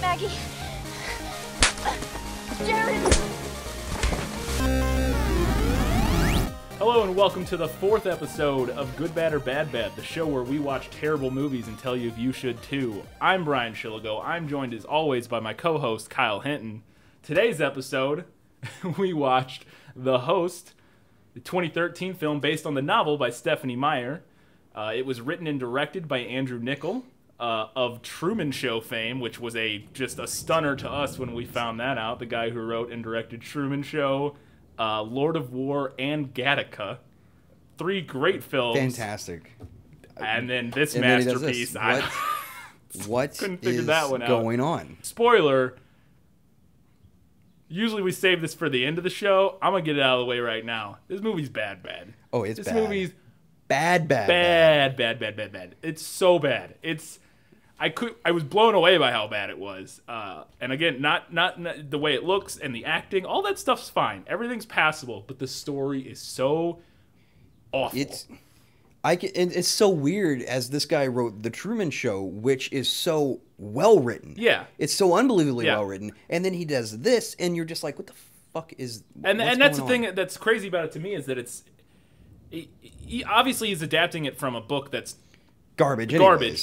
Maggie. Jared. Hello and welcome to the 4th episode of Good, Bad, or Bad Bad, the show where we watch terrible movies and tell you if you should too. I'm Brian Shilligo. I'm joined as always by my co-host Kyle Hinton. Today's episode, we watched The Host, the 2013 film based on the novel by Stephenie Meyer. It was written and directed by Andrew Niccol of Truman Show fame, which was just a stunner to us when we found that out. The guy who wrote and directed Truman Show, Lord of War, and Gattaca. 3 great films. Fantastic. And then this and then masterpiece. What couldn't figure is that one out. going on? Spoiler. Usually we save this for the end of the show. I'm going to get it out of the way right now. This movie's bad. Oh, it's this bad. This movie's bad. Bad. It's so bad. I was blown away by how bad it was. And again, not the way it looks and the acting, all that stuff's fine. Everything's passable, but the story is so awful. It's so weird as this guy wrote The Truman Show, which is so well written. Yeah. It's so unbelievably well written. And then he does this, and you're just like, what the fuck is And that's the thing that's crazy about it to me is that obviously he's adapting it from a book that's garbage.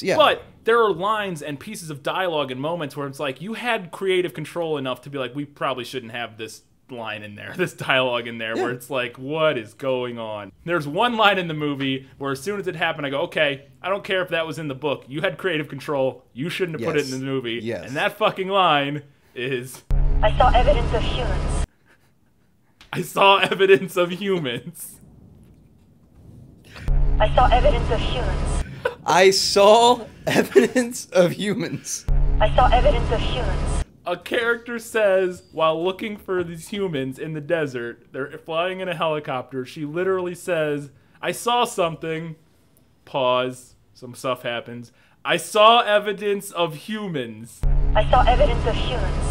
Yeah. But there are lines and pieces of dialogue and moments where it's like you had creative control enough to be like, we probably shouldn't have this line in there, this dialogue in there, where it's like, what is going on? There's one line in the movie where as soon as it happened, I go, okay, I don't care if that was in the book. You had creative control. You shouldn't have put it in the movie. Yes. And that fucking line is, I saw evidence of humans. I saw evidence of humans. I saw evidence of humans. I saw evidence of humans. I saw evidence of humans. A character says, while looking for these humans in the desert, they're flying in a helicopter, she literally says, I saw something. Pause. Some stuff happens. I saw evidence of humans. I saw evidence of humans.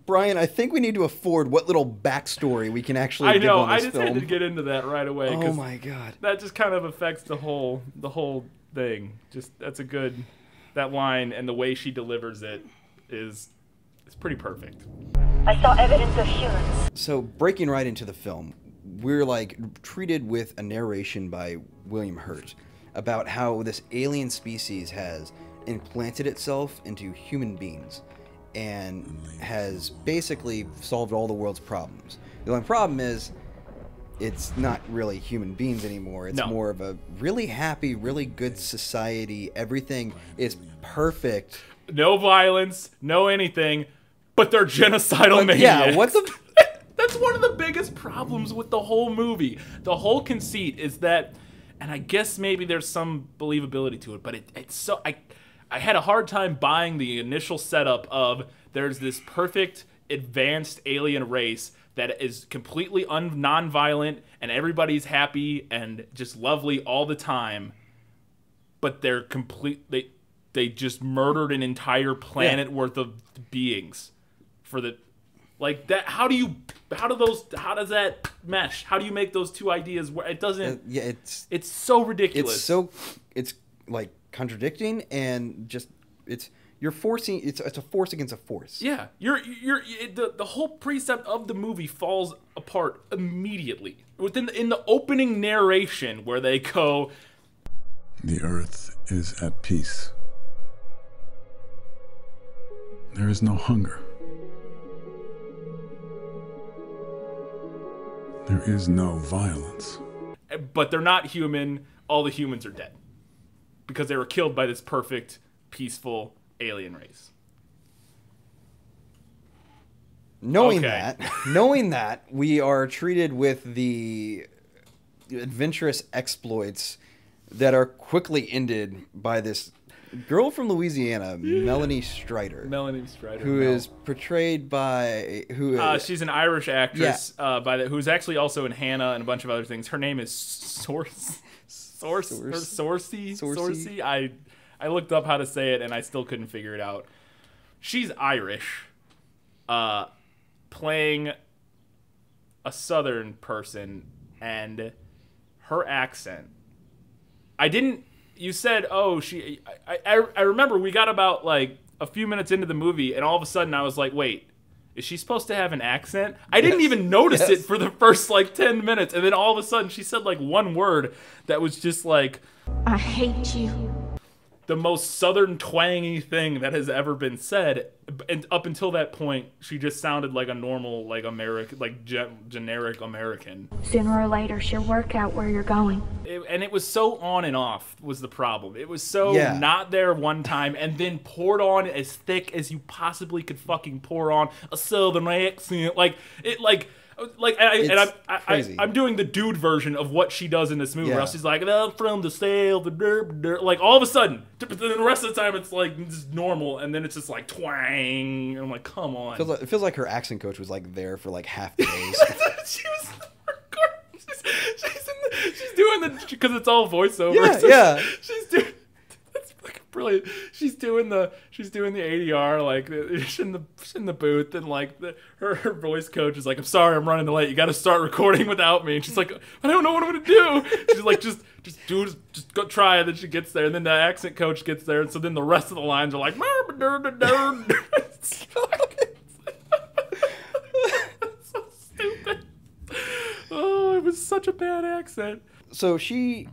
Brian, I think we need to afford what little backstory we can actually give on this film. I just had to get into that right away. Oh my god. That just kind of affects the whole thing. That line and the way she delivers it is pretty perfect. I saw evidence of humans. So, breaking right into the film, we're treated with a narration by William Hurt about how this alien species has implanted itself into human beings and has basically solved all the world's problems. The only problem is it's not really human beings anymore. It's more of a really happy, really good society. Everything is perfect. No violence, no anything, but they're genocidal maniacs. Yeah, what the... That's one of the biggest problems with the whole movie. The whole conceit is that, and I guess maybe there's some believability to it, but it's so... I had a hard time buying the initial setup of there's this perfect, advanced alien race that is completely non-violent and everybody's happy and just lovely all the time, but they're they just murdered an entire planet worth of beings for the that. How does that mesh? How do you make those two ideas work? It doesn't. It's so ridiculous. It's like contradicting and just you're forcing. It's a force against a force. Yeah, the whole precept of the movie falls apart immediately in the opening narration where they go, "The earth is at peace. There is no hunger. There is no violence." But they're not human. All the humans are dead because they were killed by this perfect, peaceful alien race. Knowing that, we are treated with the adventurous exploits that are quickly ended by this girl from Louisiana, Melanie Strider. Who is portrayed by... she's an Irish actress who's actually also in Hannah and a bunch of other things. Her name is Sorcy. I looked up how to say it, and I still couldn't figure it out. She's Irish, playing a Southern person, and her accent. you said, oh, I remember we got about like a few minutes into the movie, and all of a sudden I was like, wait, is she supposed to have an accent? I didn't even notice it for the first like 10 minutes, and then all of a sudden she said like one word that was just like, I hate you. The most southern twangy thing that has ever been said. And up until that point, she just sounded like a normal, like American, like generic American. Sooner or later, she'll work out where you're going. And it was so on and off was the problem. It was so not there one time and then poured on as thick as you possibly could fucking pour on a southern accent. I'm doing the dude version of what she does in this movie. Where she's like, I'm from the south, like all of a sudden, but then the rest of the time it's like just normal, and then it's just like twang. And I'm like, come on. It feels like her accent coach was like there for like half the days. She was she's doing the, because it's all voiceover. Yeah. She's doing. That's fucking brilliant. She's doing the ADR, like she's in the booth, and like her voice coach is like, I'm sorry, I'm running late. You got to start recording without me. And she's like, I don't know what I'm gonna do. She's like, just go try it. And then she gets there, and then the accent coach gets there, and so then the rest of the lines are like, it's so stupid. Oh, it was such a bad accent. So she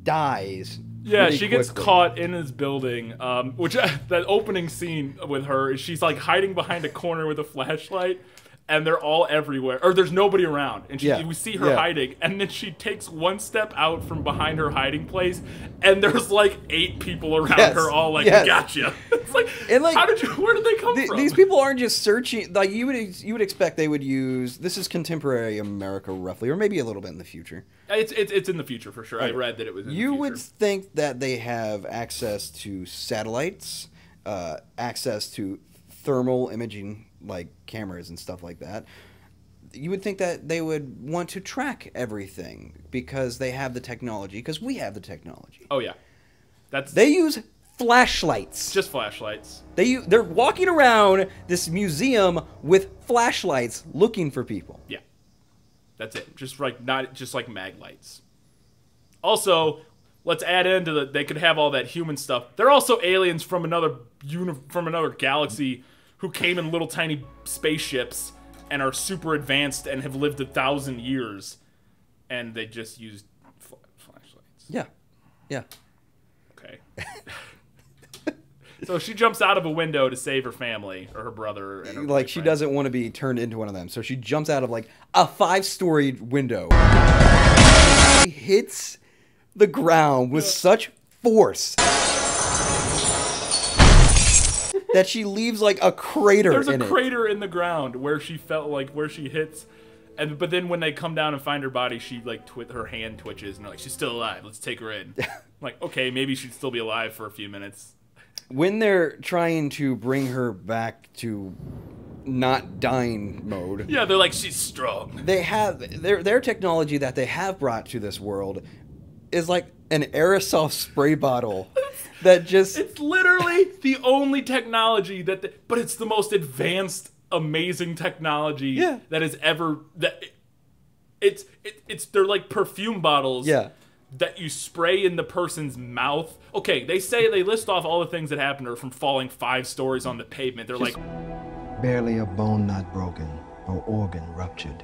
dies. Yeah, she gets caught in this building, which that opening scene with her is she's like hiding behind a corner with a flashlight, and they're all everywhere, or there's nobody around, and we see her hiding, and then she takes one step out from behind her hiding place, and there's like 8 people around her, all like, gotcha. It's like, and like, where did they come from? These people aren't just searching. Like you would expect they would use. This is contemporary America, roughly, or maybe a little bit in the future. It's in the future for sure. Right. I read that it was in the future. You would think that they have access to satellites, access to thermal imaging, like cameras and stuff like that. You would think that they would want to track everything because they have the technology, because we have the technology. Oh, yeah. They use flashlights. Just flashlights. They're walking around this museum with flashlights looking for people. Yeah. That's it. Not just like mag lights. Also, let's add into they could have all that human stuff. They're also aliens from another galaxy who came in little tiny spaceships and are super advanced and have lived 1,000 years, and they just used flashlights. Yeah. Okay. So she jumps out of a window to save her family or her brother. And her boyfriend. She doesn't want to be turned into one of them, so she jumps out of like a 5-story window. She hits the ground with such force that she leaves like a crater. There's a crater in the ground where she felt like where she hits, but then when they come down and find her body, she like her hand twitches and they're like, she's still alive. Let's take her in. Like, okay, maybe she'd still be alive for a few minutes. When they're trying to bring her back to not dying mode, yeah, they're like, she's strong. They have their technology that they have brought to this world is like an aerosol spray bottle that just... It's literally the only technology but it's the most advanced, amazing technology that has ever... They're like perfume bottles that you spray in the person's mouth. Okay, they list off all the things that happened to her, from falling 5 stories on the pavement. They're like... Barely a bone not broken or organ ruptured.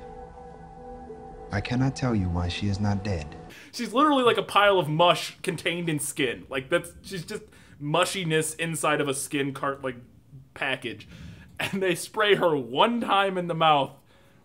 I cannot tell you why she is not dead. She's literally like a pile of mush contained in skin. Like she's just mushiness inside of a skin package. And they spray her one time in the mouth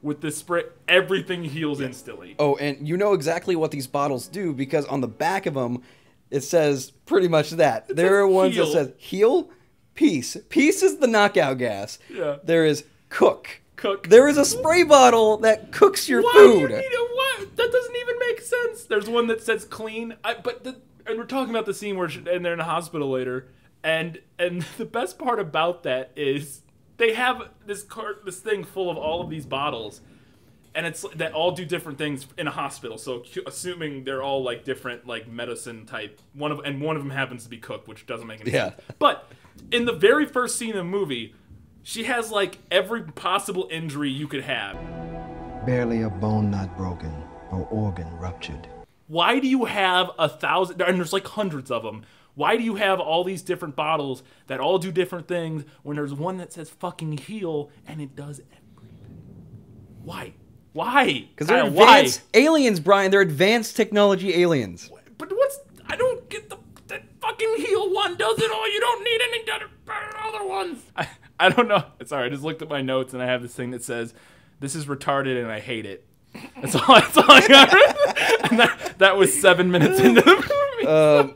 with this spray. Everything heals instantly. Oh, and you know exactly what these bottles do, because on the back of them it says pretty much that. There are ones that says heal, peace. Peace is the knockout gas. Yeah. There is cook. There is a spray bottle that cooks your food. What? That doesn't even make sense. There's one that says clean. And we're talking about the scene where and they're in a hospital later, and the best part about that is they have this thing full of all of these bottles, and it's that all do different things in a hospital. So assuming they're all like different like medicine type. One of them happens to be cook, which doesn't make any sense. But in the very first scene of the movie, she has like every possible injury you could have. Barely a bone not broken or organ ruptured. Why do you have 1,000, and there's like hundreds of them, why do you have all these different bottles that all do different things when there's one that says fucking heal and it does everything? Why? Why? Because they're Kyle, advanced aliens, Brian. They're advanced technology aliens. But I don't get that fucking heal one does it all. You don't need any other ones. I don't know. Sorry, I just looked at my notes and I have this thing that says, "This is retarded and I hate it." That's all I got. And that was 7 minutes into the movie.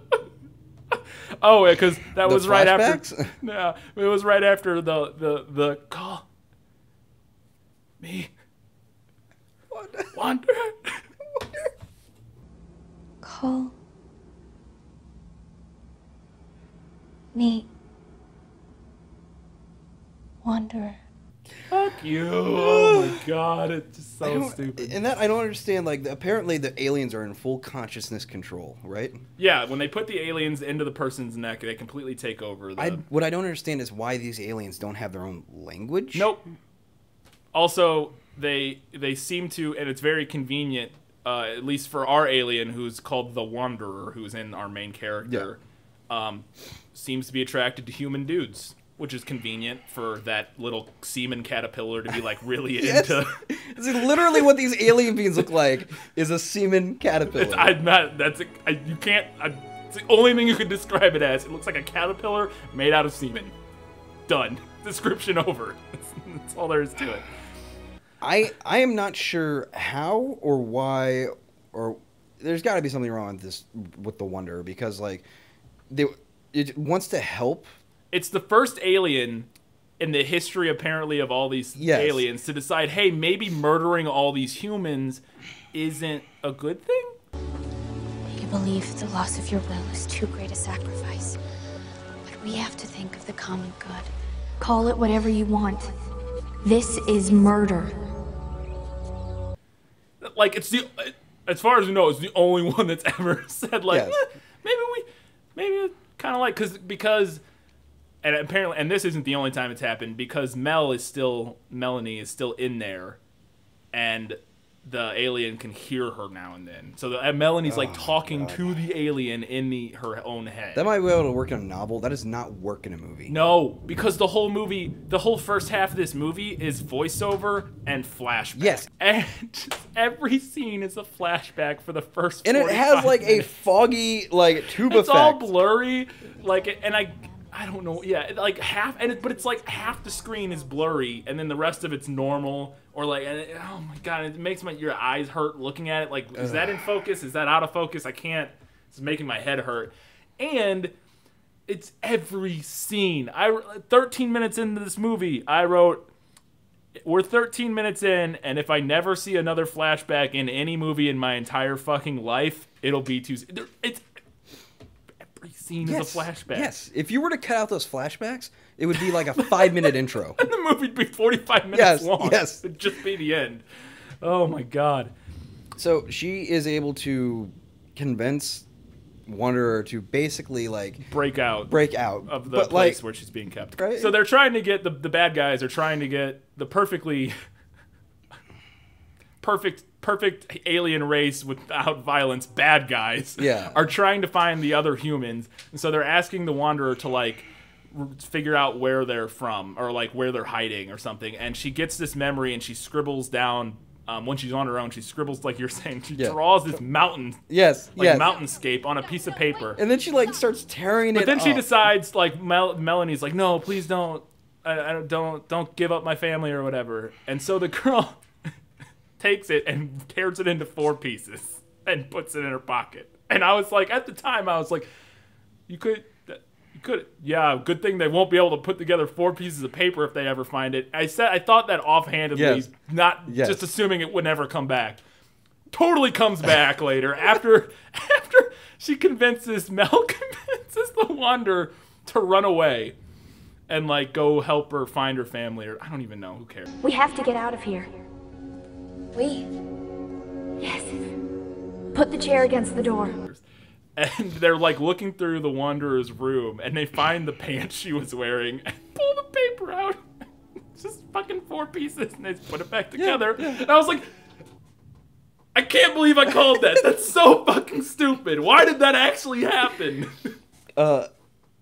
Oh, because that was right after. Yeah, it was right after the call me. Wander. Call me Wanderer. Fuck you. Oh my god, it's just so stupid. And that I don't understand. Like, apparently the aliens are in full consciousness control, right? Yeah, when they put the aliens into the person's neck, they completely take over. What I don't understand is why these aliens don't have their own language. Nope. Also, they seem to, and it's very convenient, at least for our alien, who's called the Wanderer, who's in our main character, seems to be attracted to human dudes, which is convenient for that little semen caterpillar to be like really into. This is literally what these alien beings look like. Is a semen caterpillar. It's the only thing you could describe it as. It looks like a caterpillar made out of semen. Done. Description over. That's all there is to it. I am not sure how or why, or there's got to be something wrong with the Wanderer, because like it wants to help. It's the first alien in the history, apparently, of all these aliens to decide, hey, maybe murdering all these humans isn't a good thing? You believe the loss of your will is too great a sacrifice. But we have to think of the common good. Call it whatever you want. This is murder. Like, as far as we know, it's the only one that's ever said, like, maybe kind of like, because... And apparently, and this isn't the only time it's happened, because Melanie is still in there, and the alien can hear her now and then. So Melanie's like talking to the alien in her own head. That might be able to work in a novel. That does not work in a movie. No, because the whole first half of this movie is voiceover and flashback. Yes. And every scene is a flashback for the first 45 And it has like minutes. a foggy like tube effect. It's all blurry, like, and I don't know. Yeah, like half, but it's like half the screen is blurry, and then the rest of it's normal. Or like, oh my god, it makes your eyes hurt looking at it. Like, is that in focus? Is that out of focus? I can't. It's making my head hurt. And it's every scene. 13 minutes into this movie, I wrote, we're 13 minutes in, and if I never see another flashback in any movie in my entire fucking life, it'll be too. It's every scene is a flashback. Yes. If you were to cut out those flashbacks, it would be like a 5-minute intro. And the movie'd be 45 minutes long. Yes. It'd just be the end. Oh my god. So she is able to convince Wanderer to basically like break out of the place where she's being kept. Right? So they're trying to get the bad guys are trying to get the perfect alien race without violence. Bad guys are trying to find the other humans, and so they're asking the Wanderer to like figure out where they're from or like where they're hiding or something. And she gets this memory and she scribbles down. When she's on her own, she scribbles, like you're saying, she draws this mountain, mountainscape on a piece of paper. And then she like starts tearing it up. But then she decides, like, Melanie's like, no, please don't, don't give up my family or whatever. And so the girl takes it and tears it into 4 pieces and puts it in her pocket. And I was like, at the time, I was like, you could, yeah, good thing they won't be able to put together 4 pieces of paper if they ever find it. I thought that offhandedly, just assuming it would never come back. Totally comes back later after Mel convinces the Wanderer to run away and like go help her find her family, or I don't even know, who cares. We have to get out of here. We? Yes. Put the chair against the door. And they're like looking through the Wanderer's room, and they find the pants she was wearing, and pull the paper out. It's just fucking 4 pieces, and they just put it back together. And I was like, I can't believe I called that. That's so fucking stupid. Why did that actually happen?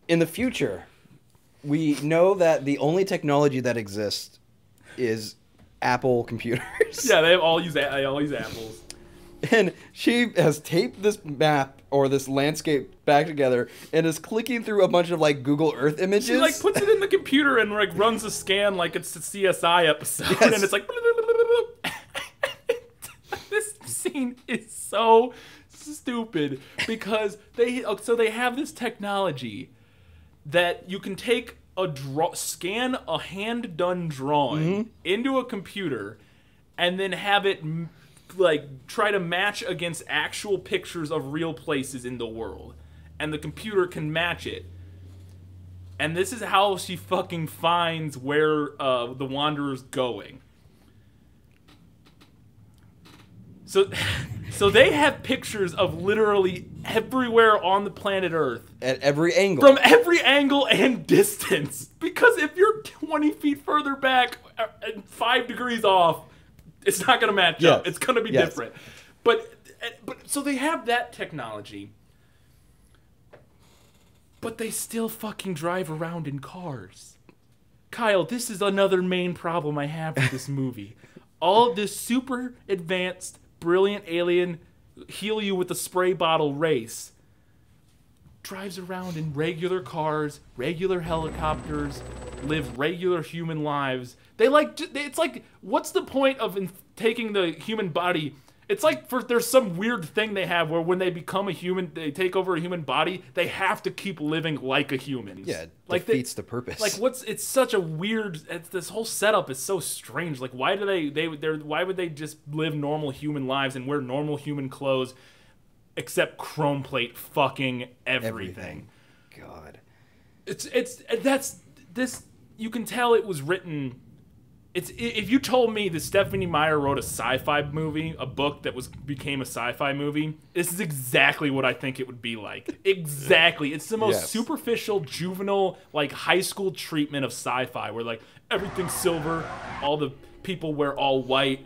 In the future, we know that the only technology that exists is Apple computers. Yeah, they all use apples. And she has taped this map or this landscape back together and is clicking through a bunch of like Google Earth images. She like puts it in the computer and like runs a scan like it's a CSI episode, Yes. and it's like. This scene is so stupid because they have this technology that you can take scan a hand done drawing into a computer and then have it like try to match against actual pictures of real places in the world, and the computer can match it. And this is how she fucking finds where the Wanderer's going. So they have pictures of literally everywhere on the planet Earth. At every angle. From every angle and distance. Because if you're 20 feet further back and 5 degrees off, it's not going to match up. It's going to be different. But so they have that technology. But they still fucking drive around in cars. Kyle, this is another main problem I have with this movie. All of this super advanced, brilliant alien heal you with a spray bottle race drives around in regular cars, regular helicopters, live regular human lives. It's like, what's the point of taking the human body? It's like there's some weird thing they have where when they become a human, they take over a human body, they have to keep living like a human. Yeah, it like defeats the purpose. Like it's such a weird. This whole setup is so strange. Like why do why would they just live normal human lives and wear normal human clothes, except chrome plate fucking everything. God, you can tell it was written. If you told me that Stephenie Meyer wrote a sci-fi movie, a book that became a sci-fi movie, this is exactly what I think it would be like. Exactly. It's the most superficial, juvenile, like high school treatment of sci-fi, where like everything's silver, all the people wear all white,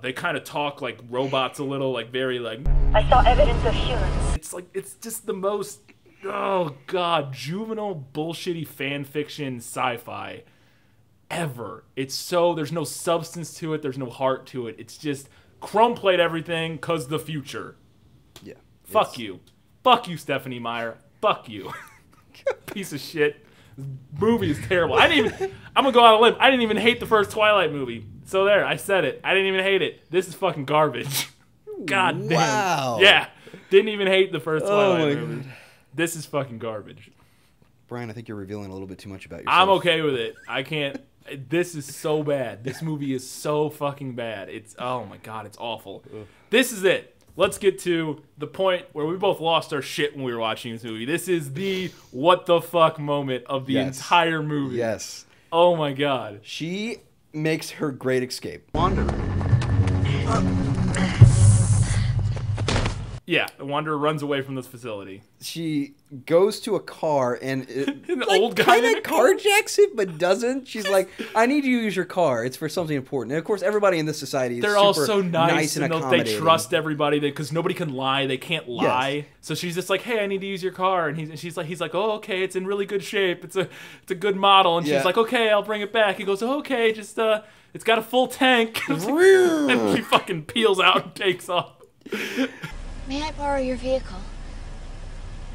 they kind of talk like robots a little, like very like. I saw evidence of humans. It's just the most, oh god, juvenile, bullshitty fan fiction sci-fi ever. There's no substance to it, there's no heart to it. It's just chrome plate everything cause the future. Yeah. Fuck you, Stephenie Meyer. Fuck you. Piece of shit. This movie is terrible. I'm gonna go out on a limb. I didn't even hate the first Twilight movie. So there, I said it. I didn't even hate it. This is fucking garbage. God damn. Wow. Yeah. Didn't even hate the first Twilight my movie. This is fucking garbage. Brian, I think you're revealing a little bit too much about yourself. I'm okay with it. I can't. This is so bad. This movie is so fucking bad. Oh my god, it's awful. Ugh. This is it. Let's get to the point where we both lost our shit when we were watching this movie. This is the what the fuck moment of the entire movie. Yes. Oh my god. She makes her great escape. Yeah, the Wanderer runs away from this facility. She goes to a car and An old guy in a car? carjacks it, but doesn't. She's like, "I need you to use your car. It's for something important." And of course, everybody in this society is They're super all so nice and and they accommodating. trust everybody because nobody can lie. They can't lie. Yes. So she's just like, "Hey, I need to use your car," and he's like, "Oh, okay, it's in really good shape. It's a good model." And she's like, "Okay, I'll bring it back." He goes, "Oh, okay, just it's got a full tank." And she fucking peels out and takes off. May I borrow your vehicle?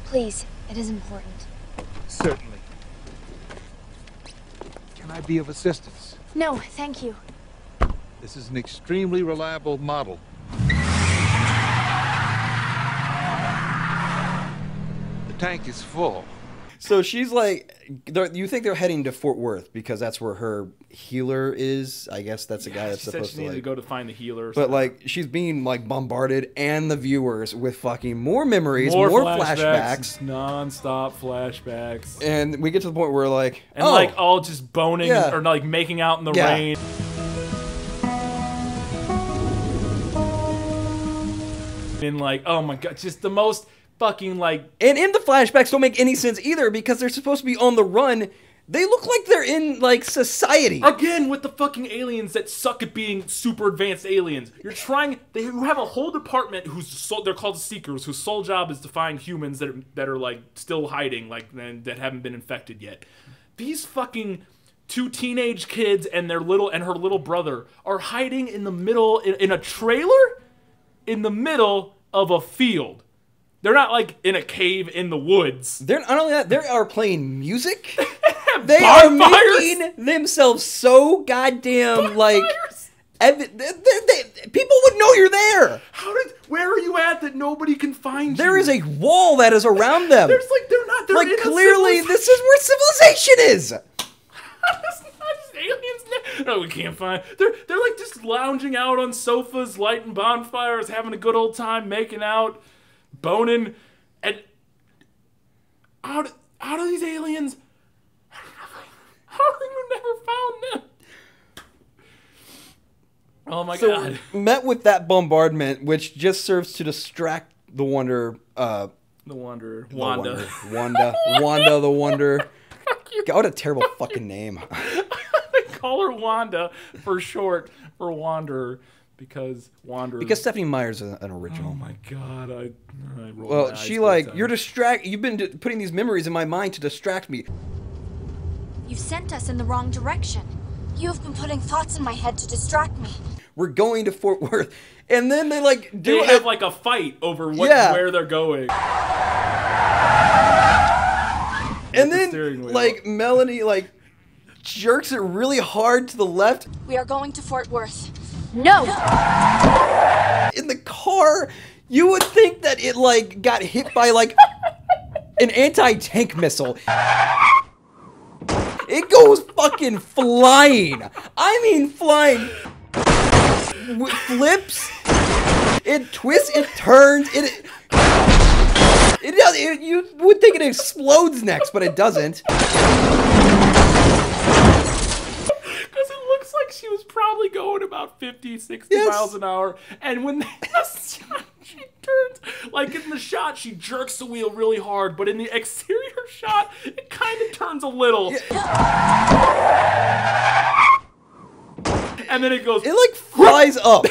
Please, it is important. Certainly. Can I be of assistance? No, thank you. This is an extremely reliable model. The tank is full. So she's like, you think they're heading to Fort Worth because that's where her healer is. I guess that's the guy that's She said supposed she to needed like to go to find the healer. Or But something. like she's being like bombarded and the viewers with fucking more memories, more flashbacks, non-stop flashbacks, and we get to the point where like like all just boning Yeah. or like making out in the Yeah. rain. And like, oh my god, just the most fucking like. And in the flashbacks don't make any sense either because they're supposed to be on the run They look like they're in, like, society. Again, with the fucking aliens that suck at being super advanced aliens. You have a whole department they're called the Seekers, whose sole job is to find humans that are like, still hiding, like, that haven't been infected yet. These fucking 2 teenage kids and her little brother are hiding in the middle, in a trailer? In the middle of a field. They're not, like, in a cave in the woods. Not only that, they are playing music. They are making themselves so goddamn, like... people would know you're there. Where are you at that nobody can find you? There is a wall that is around them. There's, like, they're like, in clearly, this is where civilization is. It's not just aliens. No, we can't find... They're, like, just lounging out on sofas, lighting bonfires, having a good old time, making out, boning, and... How do these aliens... How have you never found them? Oh my god. Met with that bombardment, which just serves to distract the Wonder... The Wanderer. Wanda. Wanda the Wonder. God, what a terrible fucking name. I call her Wanda for short for Wanderer. Because Stephenie Meyer's an original. Oh my god, I rolled well, my eyes she both like, times. you've been putting these memories in my mind to distract me. You've sent us in the wrong direction. You have been putting thoughts in my head to distract me. We're going to Fort Worth. And then they like They have like a fight over where they're going. And then like Melanie like jerks it really hard to the left. We are going to Fort Worth. No! In the car, you would think that it like got hit by like an anti-tank missile. It goes fucking flying. I mean flying. Flips. It twists. It turns. It does. You would think it explodes next, but it doesn't. Because it looks like she was probably going about 50, 60 miles an hour. And when she turns, like in the shot, she jerks the wheel really hard. But in the exterior shot, it kind of turns a little. And then it goes. It like flies up.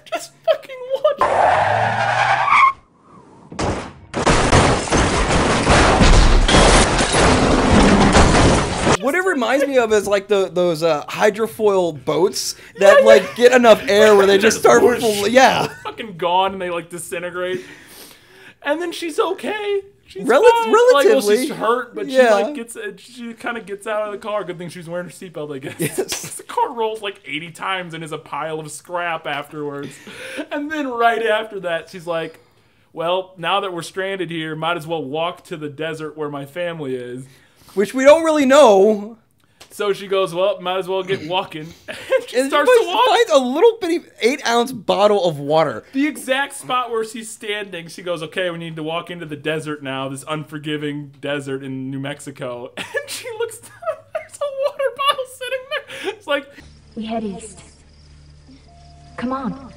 Just fucking watch. What it reminds me of is like those hydrofoil boats that like get enough air where they just start fucking gone and they like disintegrate. And then she's okay. She's fine. Relatively. Like, well, she's hurt, but she kind of gets out of the car. Good thing she's wearing her seatbelt, I guess. Yes. The car rolls like 80 times and is a pile of scrap afterwards. And then right after that, she's like, well, now that we're stranded here, might as well walk to the desert where my family is. Which we don't really know. So she goes, well, might as well get walking. And she starts to walk. Finds a little bitty 8-ounce bottle of water. The exact spot where she's standing. She goes, okay, we need to walk into the desert now, this unforgiving desert in New Mexico. And she looks down, there's a water bottle sitting there. It's like, We head east. Come on.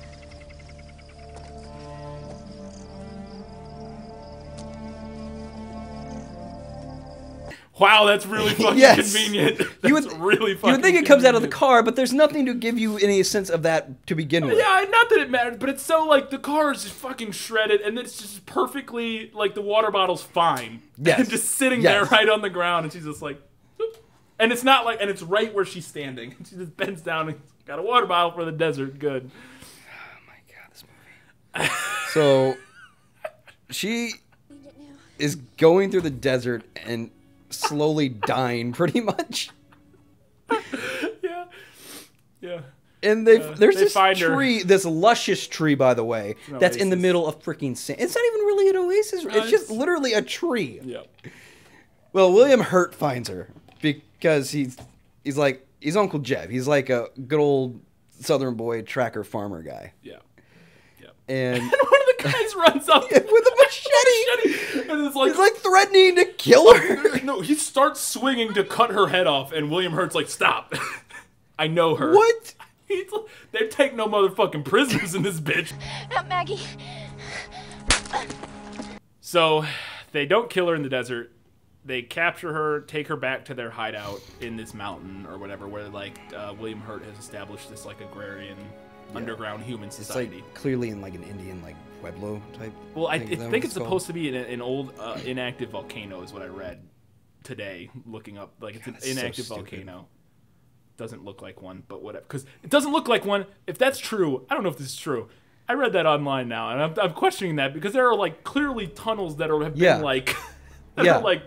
wow, that's really fucking convenient. That's really fucking You would think it comes out of the car, but there's nothing to give you any sense of that to begin with. Yeah, not that it matters, but it's so, like, the car is just fucking shredded, and it's just perfectly, like, the water bottle's fine. Yes. And just sitting there right on the ground, and she's just like, Oop. And it's not like, and it's right where she's standing. She just bends down and got a water bottle for the desert. Good. Oh my god, this movie. So, she is going through the desert and slowly dying, pretty much. Yeah. And there's this tree, this luscious tree, by the way, that's in the middle of freaking sand. It's not even really an oasis. No, it's just literally a tree. Yep. Well, William Hurt finds her because he's Uncle Jeb. He's like a good old Southern boy tracker farmer guy. Yeah. And one of the guys runs up with a machete. And it's like, he's like threatening to kill her. No, he starts swinging to cut her head off, and William Hurt's like, stop. I know her. What? They take no motherfucking prisoners in this bitch. Aunt Maggie. So, they don't kill her in the desert. they capture her, take her back to their hideout in this mountain or whatever, where like William Hurt has established this like agrarian underground human society. It's like clearly in like an Indian like Pueblo type. Well, I thing. think it's supposed to be an old inactive volcano is what I read today looking up. Like it's an inactive volcano. Doesn't look like one, but whatever. Because it doesn't look like one. If that's true, I don't know if this is true. I read that online now, and I'm questioning that because there are like clearly tunnels that have been like are like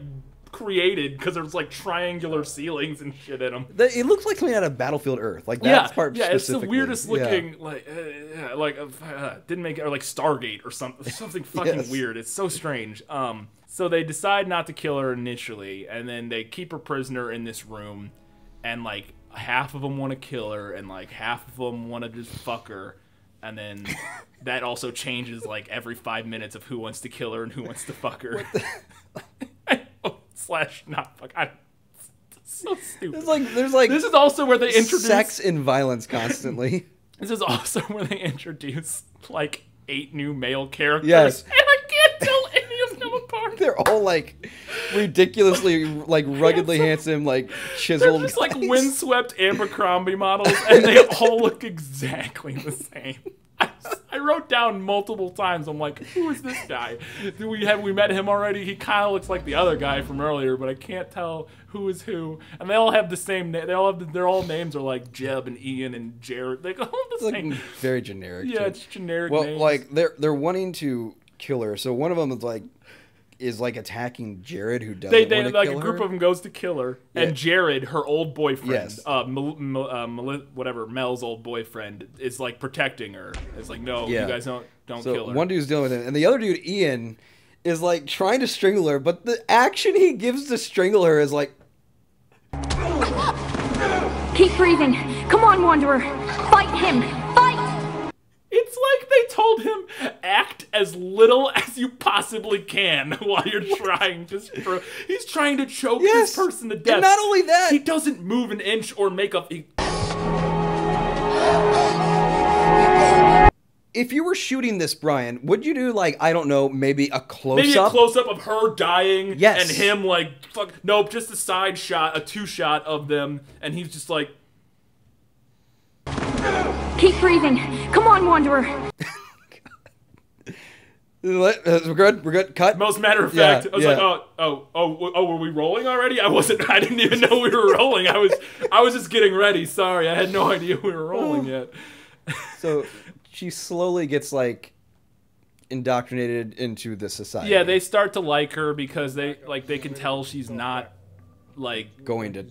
created because there's like triangular ceilings and shit in them. It looks like something out of Battlefield Earth. Like that part. Yeah, it's the weirdest looking didn't make it or like Stargate or something fucking weird. It's so strange. So they decide not to kill her initially, and then they keep her prisoner in this room, and like half of them want to kill her, and like half of them want to just fuck her. And then that also changes like every 5 minutes of who wants to kill her and who wants to fuck her. / not fuck. It's so stupid. There's like this is also where they introduce sex and violence constantly. This is also where they introduce like 8 new male characters. Yes. And I can't tell any of them apart. They're all like ridiculously like ruggedly handsome, like chiseled. They're just like windswept Abercrombie models, and they all look exactly the same. I wrote down multiple times. I'm like, who is this guy? We met him already? He kind of looks like the other guy from earlier, but I can't tell who is who. And they all have the same name. Their all names are like Jeb and Ian and Jared. They all have the same. Very generic. Yeah, too. it's generic. Well, names. like they're wanting to kill her. So one of them is attacking Jared, who doesn't want to kill her. Like a group of them goes to kill her, and Jared, her old boyfriend, Yes. Mel's old boyfriend, is like protecting her. It's like, no, you guys don't so kill her. One dude's dealing with it, and the other dude, Ian, is like trying to strangle her, but the action he gives to strangle her is like, Keep breathing. Come on, Wanderer. Fight him. Fight! It's like they told him, act as little as you possibly can while you're trying to... He's trying to choke this person to death. And not only that... He doesn't move an inch or make a... If you were shooting this, Brian, would you do, like, I don't know, maybe a close-up? Maybe a close-up of her dying Yes. and him, like, fuck... Nope, just a side shot, a 2-shot of them, and he's just like... Keep breathing. Come on, Wanderer. We're good. Cut. Most matter of fact, I was like, were we rolling already? I didn't even know we were rolling. I was just getting ready. Sorry, I had no idea we were rolling yet. So she slowly gets like indoctrinated into the society. Yeah, they start to like her because they can tell she's not like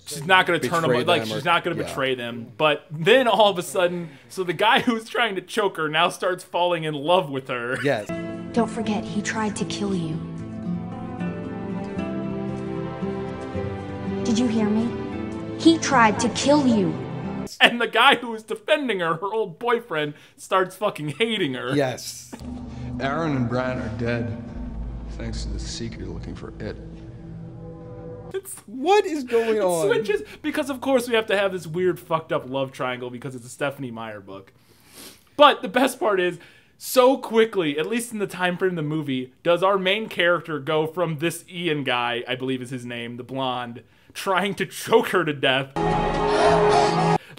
she's not going to turn them like she's not going to betray them. But then all of a sudden, so the guy who's trying to choke her now starts falling in love with her. Yes. Don't forget, he tried to kill you. Did you hear me? He tried to kill you. And the guy who was defending her old boyfriend, starts fucking hating her. Yes. Aaron and Brian are dead, thanks to the seeker looking for it. What is going on? Switches because of course we have to have this weird fucked up love triangle because it's a Stephenie Meyer book. But the best part is, so quickly, at least in the time frame of the movie, does our main character go from this Ian guy, I believe is his name, the blonde, trying to choke her to death.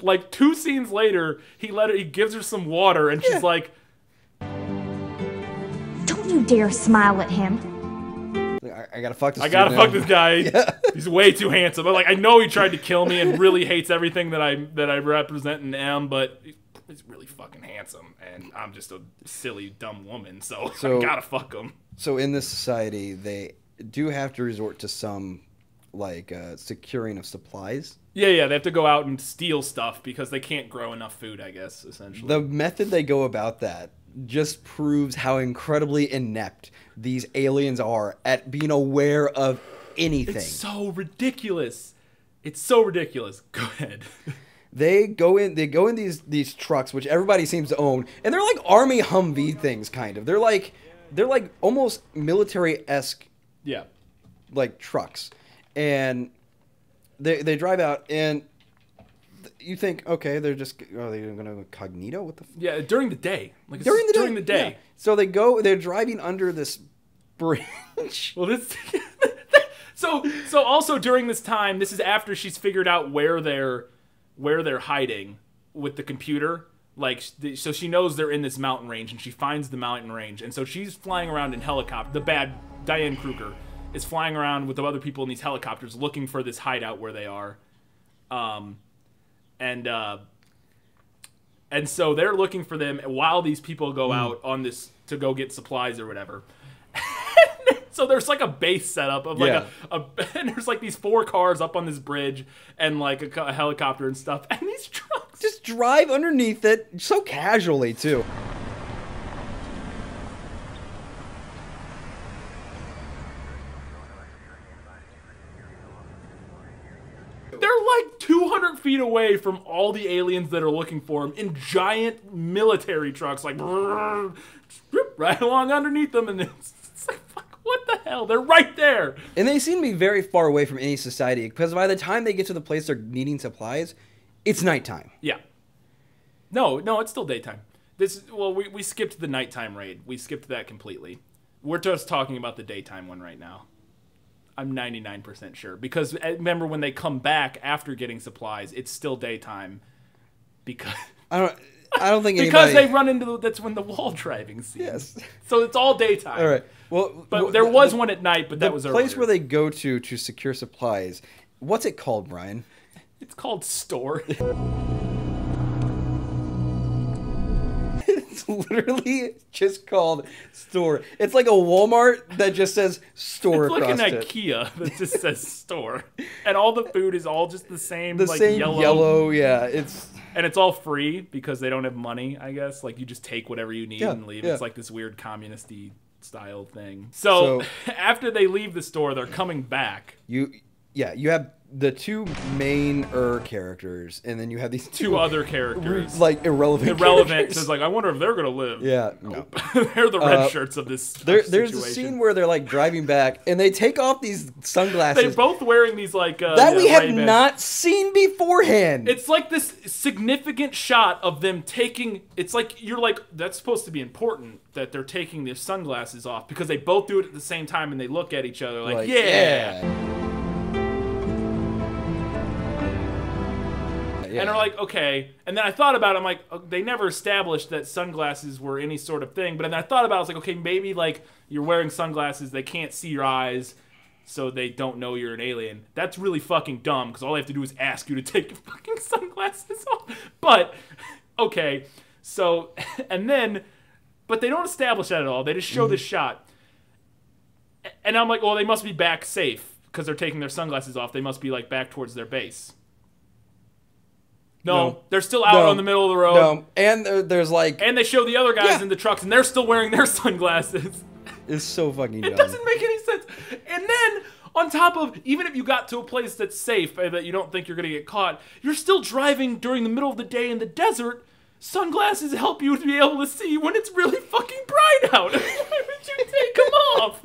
Like 2 scenes later, he gives her some water and she's like, Don't you dare smile at him. I gotta fuck this I gotta fuck this guy. Yeah. He's way too handsome. But like, I know he tried to kill me and really hates everything that I represent and am, but he's really fucking handsome, and I'm just a silly, dumb woman, so I gotta fuck him. So in this society, they do have to resort to some, like, securing of supplies. Yeah, they have to go out and steal stuff because they can't grow enough food, I guess, essentially. The method they go about that just proves how incredibly inept these aliens are at being aware of anything. It's so ridiculous. It's so ridiculous. Go ahead. They go in these trucks, which everybody seems to own, and they're like army Humvee things, kind of. They're like almost military-esque, like trucks, and they drive out, and you think, okay, are they gonna incognito? What the? Yeah, during the day, like during the day. Yeah. So they're driving under this bridge. Well, this. So also during this time, this is after she's figured out where they're hiding with the computer. Like, so she knows they're in this mountain range, and she finds the mountain range, and so she's flying around in helicopter. The bad Diane Kruger is flying around with the other people in these helicopters, looking for this hideout where they are, and so they're looking for them while these people go out on this to go get supplies or whatever. So there's like a base setup of like and there's like these 4 cars up on this bridge and like a helicopter and stuff, and these trucks just drive underneath it so casually too. They're like 200 feet away from all the aliens that are looking for them in giant military trucks, like right along underneath them, and it's like, fuck. What the hell? They're right there. And they seem to be very far away from any society, because by the time they get to the place they're needing supplies, it's nighttime. Yeah. No, it's still daytime. We skipped the nighttime raid. We skipped that completely. We're just talking about the daytime one right now. I'm 99% sure. Because remember when they come back after getting supplies, it's still daytime. Because I don't think because they run into that's when the wall driving scene. Yes. So it's all daytime. All right. Well, but there was one at night, but that was the place earlier. where they go to secure supplies. What's it called, Brian? It's called store. It's literally just called store. It's like a Walmart that just says store it's across like an it. IKEA that just says store, and all the food is all just the same. The like same yellow. Yeah, and it's all free because they don't have money. I guess like you just take whatever you need and leave. Yeah. It's like this weird communist-y style thing. So after they leave the store, they're coming back. You have the 2 main characters, and then you have these 2 other characters, like irrelevant. So Characters. it's like, I wonder if they're gonna live. Yeah, no. They're the red shirts of this. There's a scene where they're like driving back, and they take off these sunglasses. They're both wearing these like that we have Ray-Bans. not seen beforehand. It's like this significant shot of them taking. It's like you're like that's supposed to be important that they're taking their sunglasses off because they both do it at the same time and they look at each other like yeah. And they're like, okay. And then I thought about it. I'm like, they never established that sunglasses were any sort of thing. But then I thought about it. I was like, okay, maybe like you're wearing sunglasses. They can't see your eyes, so they don't know you're an alien. That's really fucking dumb because all they have to do is ask you to take your fucking sunglasses off. But, okay. So, and then, but they don't establish that at all. They just show this shot. And I'm like, well, they must be back safe because they're taking their sunglasses off. They must be like back towards their base. No, they're still out on the middle of the road. No, and there's like... And they show the other guys in the trucks, and they're still wearing their sunglasses. It's so fucking dumb. It doesn't make any sense. And then, on top of, even if you got to a place that's safe, that you don't think you're going to get caught, you're still driving during the middle of the day in the desert. Sunglasses help you to be able to see when it's really fucking bright out. Why would you take them off?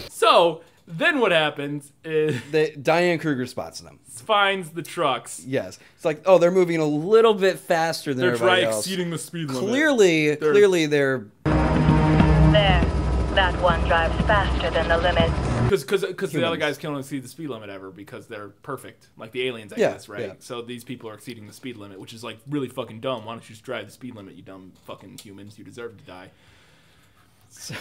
So... Then what happens is... Diane Kruger spots them. Finds the trucks. Yes. It's like, oh, they're moving a little bit faster than everybody else. Exceeding the speed limit. Clearly they're... There. That one drives faster than the limit. Because the other guys can only exceed the speed limit ever because they're perfect. Like the aliens, I guess, right? Yeah. So these people are exceeding the speed limit, which is like really fucking dumb. Why don't you just drive the speed limit, you dumb fucking humans? You deserve to die. So...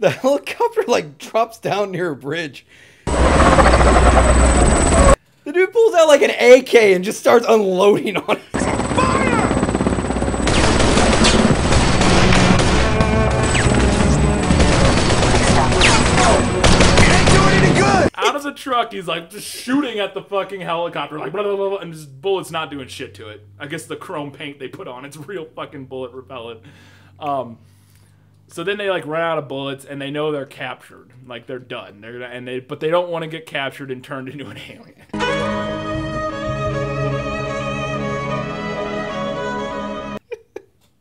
The helicopter, like, drops down near a bridge. The dude pulls out, like, an AK and just starts unloading on it. Fire! It ain't doing any good! Out of the truck, he's, like, just shooting at the fucking helicopter, like, blah, blah, blah, blah, and just bullets not doing shit to it. I guess the chrome paint they put on, it's real fucking bullet repellent. So then they like run out of bullets and they know they're captured, like they're done. But they don't want to get captured and turned into an alien.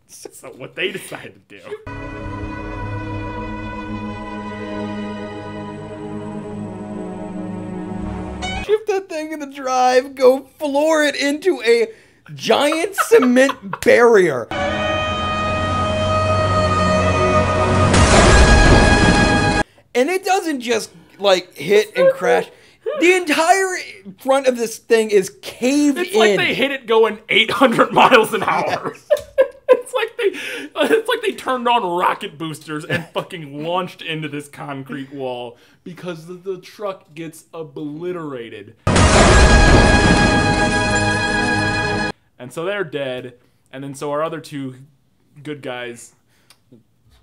So what they decide to do. Shift that thing in the drive, go floor it into a giant cement barrier. And it doesn't just, like, hit and crash. The entire front of this thing is caved in. It's like they hit it going 800 miles an hour. It's like they turned on rocket boosters and fucking launched into this concrete wall because the truck gets obliterated. And so they're dead, and then so our other two good guys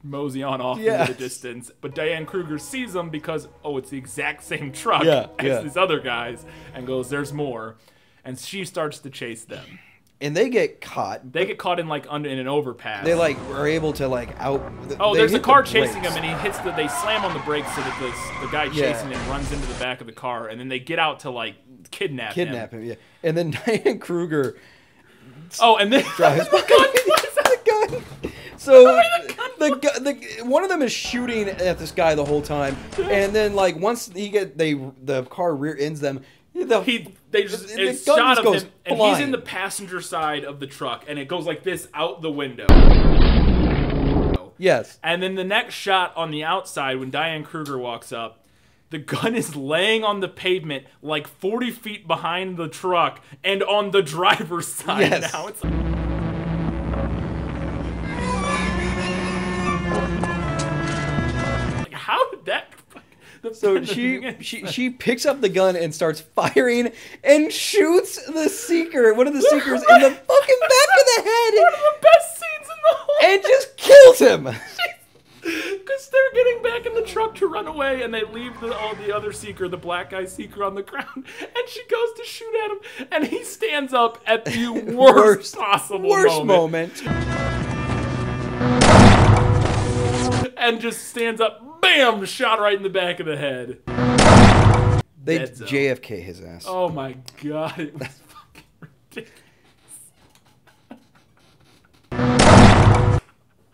mosey on off into the distance. But Diane Kruger sees them because, oh, it's the exact same truck as these other guys, and goes, there's more. And she starts to chase them. And they get caught. They get caught in like in an overpass. They like are able to like out. Oh, there's a car chasing them, and he hits they slam on the brakes so that the guy chasing him runs into the back of the car, and then they get out to like kidnap him. Yeah. And then Diane Kruger. Oh, and then drives the gun. What is that? The gun. So one of them is shooting at this guy the whole time, and then like once the car rear ends them. It's shot of him, and he's in the passenger side of the truck, and it goes like this out the window. Yes. And then the next shot on the outside, when Diane Kruger walks up, the gun is laying on the pavement like 40 feet behind the truck and on the driver's side now. It's like, how did that... So she picks up the gun and starts firing and shoots the seeker, one of the seekers, in the fucking back of the head. One of the best scenes in the whole. And just kills him. Because they're getting back in the truck to run away, and they leave the other seeker, the black guy seeker, on the ground, and she goes to shoot at him, and he stands up at the worst possible moment. And just stands up. Bam! Shot right in the back of the head. They JFK his ass. Oh my god, it was fucking ridiculous.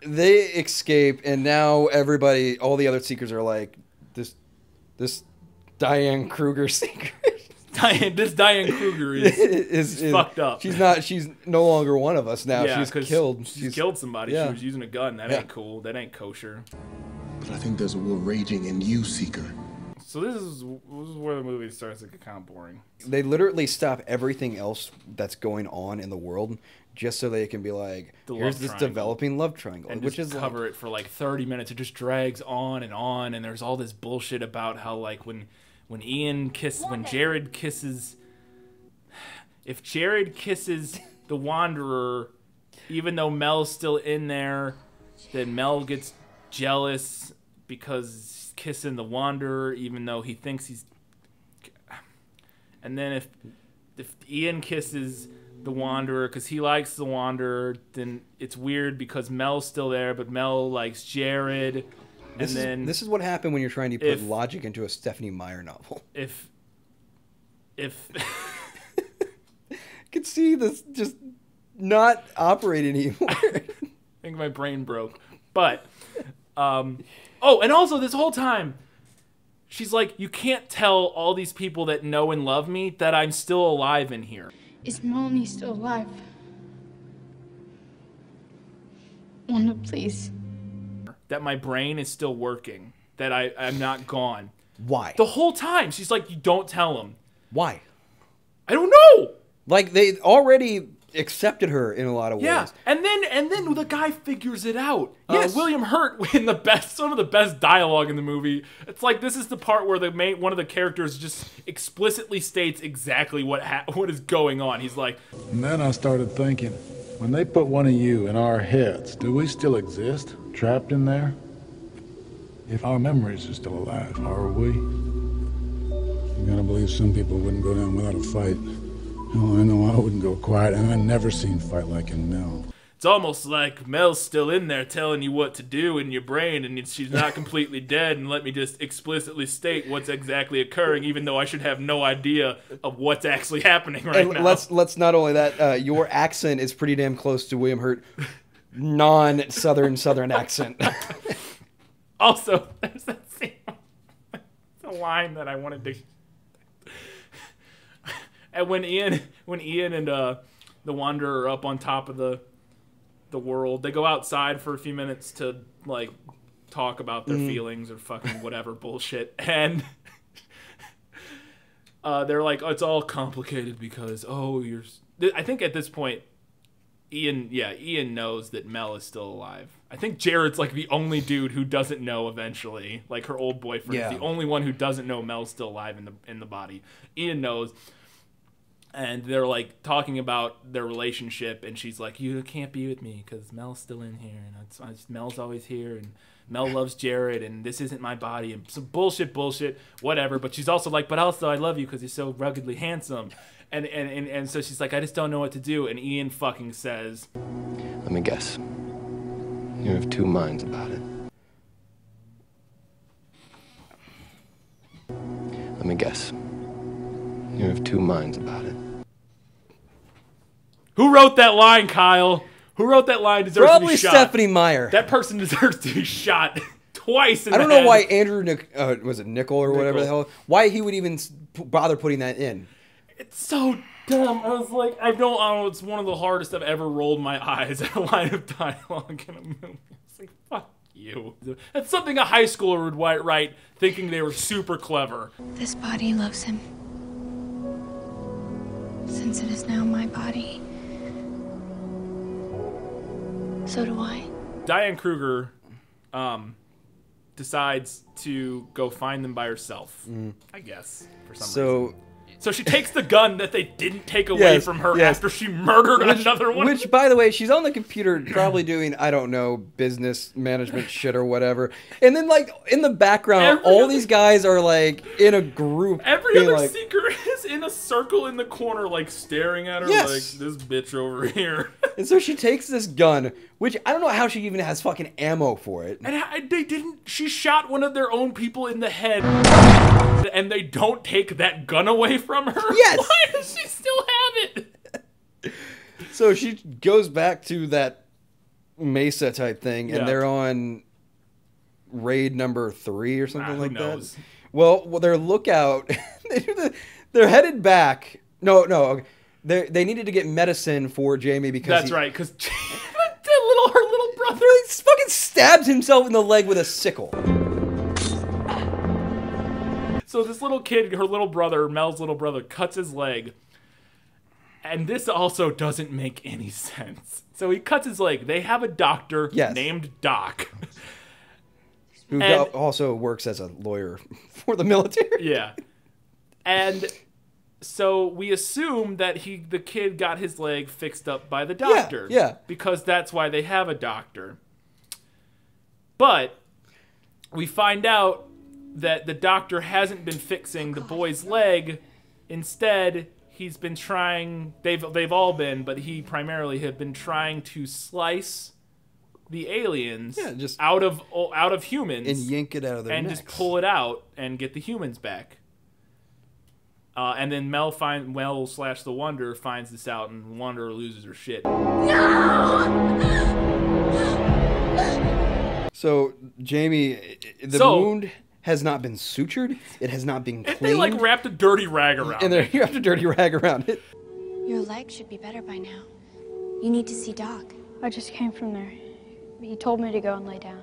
They escape, and now everybody, all the other seekers are like, this Diane Kruger seeker. This Diane Kruger is fucked up. She's no longer one of us now. Yeah, she's killed. She's killed somebody. Yeah. She was using a gun. That ain't cool. That ain't kosher. But I think there's a war raging in you, Seeker. So this is where the movie starts to get kind of boring. They literally stop everything else that's going on in the world just so they can be like, here's this developing love triangle. And which is cover it for like 30 minutes. It just drags on, and there's all this bullshit about how like when Jared kisses... If Jared kisses the Wanderer, even though Mel's still in there, then Mel gets jealous because he's kissing the Wanderer, even though he thinks he's... And then if Ian kisses the Wanderer because he likes the Wanderer, then it's weird because Mel's still there, but Mel likes Jared. This is what happened when you're trying to put logic into a Stephenie Meyer novel. If I could see this just not operating anymore. I think my brain broke. But oh, and also this whole time she's like, you can't tell all these people that know and love me that I'm still alive in here. Is Melanie still alive? Wanda, please. That my brain is still working. That I'm not gone. Why? The whole time she's like, you don't tell them. Why? I don't know. Like they already accepted her in a lot of ways. Yeah, and then the guy figures it out. Yes. William Hurt in some of the best dialogue in the movie. It's like this is the part where one of the characters just explicitly states exactly what is going on. He's like, and then I started thinking, when they put one of you in our heads, do we still exist, trapped in there? If our memories are still alive, are we? You gotta believe some people wouldn't go down without a fight. Oh, I know I wouldn't go quiet, and I've never seen fight like in Mel. It's almost like Mel's still in there telling you what to do in your brain, and she's not completely dead, and let me just explicitly state what's exactly occurring, even though I should have no idea of what's actually happening right now. Let's not only that, your accent is pretty damn close to William Hurt non-southern accent. Also, there's that scene, it's a line that I wanted to... And when Ian and the Wanderer are up on top of the world, they go outside for a few minutes to like talk about their feelings or fucking whatever bullshit. And they're like, oh, it's all complicated because I think at this point, Ian knows that Mel is still alive. I think Jared's like the only dude who doesn't know eventually. Like her old boyfriend is the only one who doesn't know Mel's still alive in the body. Ian knows. And they're like talking about their relationship, and she's like, "You can't be with me because Mel's still in here, and Mel's always here, and Mel loves Jared, and this isn't my body, and some bullshit, whatever." But she's also like, "But also I love you because you're so ruggedly handsome," and so she's like, "I just don't know what to do." And Ian fucking says, "Let me guess. You have two minds about it." Let me guess. You have two minds about it. Who wrote that line, Kyle? Who wrote that line deserves to be shot. Probably Stephenie Meyer. That person deserves to be shot twice in the head. I don't know why Andrew, was it Nickel or whatever the hell, why he would even bother putting that in. It's so dumb. I was like, I don't know, it's one of the hardest I've ever rolled my eyes at a line of dialogue in a movie. It's like, fuck you. That's something a high schooler would write, thinking they were super clever. This body loves him. Since it is now my body, so do I. Diane Kruger decides to go find them by herself, I guess, for some reason. So she takes the gun that they didn't take away from her after she murdered another one. Which, by the way, she's on the computer probably doing, I don't know, business management shit or whatever. And then, like, in the background, all these guys are, like, in a group. Every other seeker is in a circle in the corner, like, staring at her like, this bitch over here. And so she takes this gun, which I don't know how she even has fucking ammo for it. And they didn't. She shot one of their own people in the head, and they don't take that gun away from her? Yes. Why does she still have it? So she goes back to that Mesa type thing, and they're on raid number 3 or something like that. Well, their lookout, they're headed back. No. They needed to get medicine for Jamie because that's right, because her little brother fucking stabbed himself in the leg with a sickle. So this little kid, her little brother, Mel's little brother, cuts his leg, and this also doesn't make any sense. So he cuts his leg. They have a doctor named Doc, who also works as a lawyer for the military. Yeah, and so we assume that the kid got his leg fixed up by the doctor. Yeah. Because that's why they have a doctor. But we find out that the doctor hasn't been fixing the boy's leg. Instead, he's been trying, they've all been, but he primarily have been trying to slice the aliens just out of humans and yank it out of their necks. Just pull it out and get the humans back. And then Mel / the Wanderer finds this out, and Wanderer loses her shit. No! So Jamie, the wound has not been sutured. It has not been cleaned. They like wrapped a dirty rag around it. And they wrapped a dirty rag around it. Your leg should be better by now. You need to see Doc. I just came from there. He told me to go and lay down.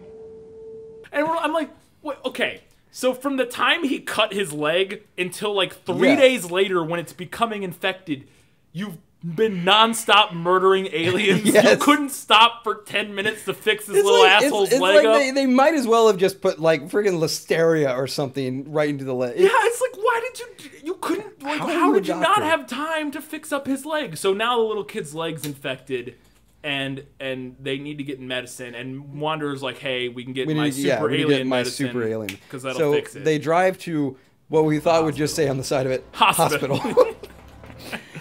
And I'm like, what? Okay. So from the time he cut his leg until like 3 days later when it's becoming infected, you've been nonstop murdering aliens. You couldn't stop for 10 minutes to fix this little asshole's leg up. They might as well have just put like friggin' Listeria or something right into the leg. Yeah, it's like, why did you couldn't, like, how did you not have time to fix up his leg? So now the little kid's leg's infected. And they need to get medicine, and Wanderer's like, hey, we can get my super alien medicine because that'll fix it. They drive to what we thought would just say on the side of it, hospital.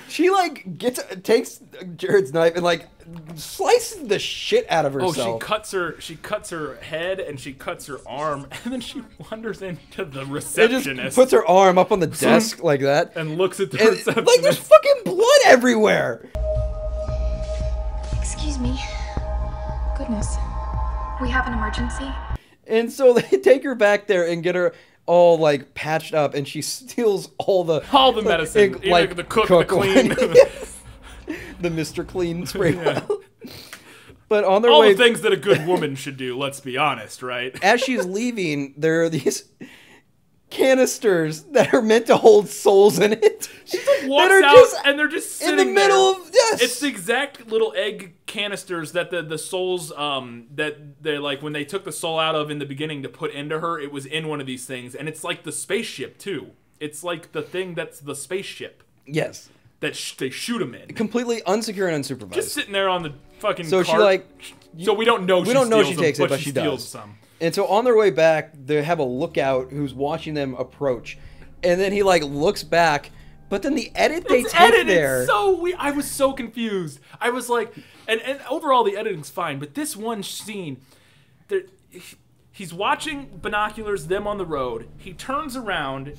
She like takes Jared's knife and like slices the shit out of herself. Oh, she cuts her head and she cuts her arm, and then she wanders into the receptionist. Just puts her arm up on the desk like that and looks at the receptionist. Like there's fucking blood everywhere. Excuse me. Goodness. We have an emergency. And so they take her back there and get her all like patched up, and she steals all the medicine, like the cook, the clean, the Mr. Clean spray bottle. But on their all way, the things that a good woman should do. Let's be honest, right? As she's leaving, there are these canisters that are meant to hold souls in it. She like walks out and they're just sitting in the middle of It's the exact little egg canisters that the souls that they're like when they took the soul out of in the beginning to put into her. It was in one of these things, and it's like the spaceship too. It's like the thing that's the spaceship. Yes. That they shoot him in. Completely unsecure and unsupervised. Just sitting there on the fucking so cart. She like. So we don't know. We don't know she takes them, it, but she does. Some. And so on their way back, they have a lookout who's watching them approach, and then he like looks back. But then the edit they take there. It's so weird. I was so confused. I was like, and overall the editing's fine, but this one scene, he's watching binoculars, them on the road. He turns around,